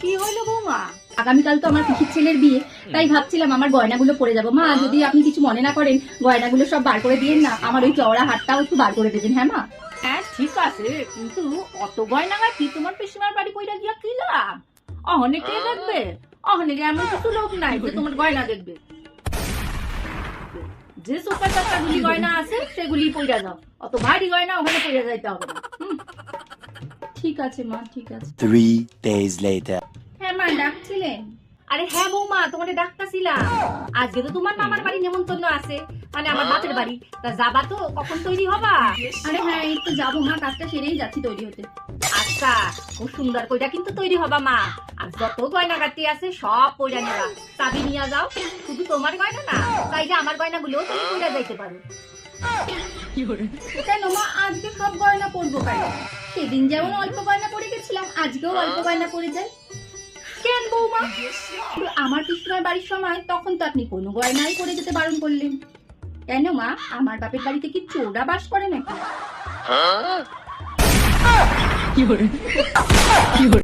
কি হলো বৌমা? আগামীকাল তো আমার পিসির ছেলের বিয়ে, তাই ভাবছিলাম আমার গয়নাগুলো পরে যাবো। মা, যদি আপনি কিছু মনে না করেন, গয়নাগুলো সব বার করে দিয়েন না, আমার ওই চওড়া হাতটাও একটু বার করে দেবেন। হ্যাঁ মা? হ্যাঁ ঠিক আছে, কিন্তু অত গয়না গাছি তোমার পিসিমার বাড়ি কইরা গিয়া কি লাভ? অনেকে দেখবে, অনেকে এমন কিছু লোক নাই যে তোমার গয়না দেখবে। যে সুপার গুলি গয়না আছে সেগুলি পইরা যাও, অত ভারী গয়না ওখানে পইরা যাইতে হবে না। ঠিক আছে মা, ঠিক আছে। 3 days later. হ্যাঁ মা, ডাকছিলেন? আরে হ্যাঁ বৌমা, তোমারে ডাকতাছিলাম। আজকে তো তোমার মামার বাড়ি নেমন্তন্ন আছে, মানে আমার বাপের বাড়ি। তা যাবা তো? কখন তৈরি হবা? আরে হ্যাঁ, এই তো যাবো মা, কাজটা সেরেই যাচ্ছি তৈরি হতে। আচ্ছা, খুব সুন্দর কইরা কিন্তু তৈরি হবা মা। আর যত গয়নাগাটি আছে সব পইরা নেবা, চাবি নিয়ে যাও। শুধু তোমার গয়না না, চাইলে আমার গয়নাগুলোও তুমি পইরা যাইতে পারো। কেন মা, আজকে সব গয়না পরবো কেন? সেদিন যেমন অল্প গয়না পরে গেছিলাম, আজকেও অল্প গয়না পরে যাই। কেন বৌমা? আমার পিসিমার বাড়ির সময় তখন তো আপনি কোনো গয়নাই পরে যেতে বারণ করলেন। কেন মা, আমার বাপের বাড়িতে কি চোরা বাস করে নাকি?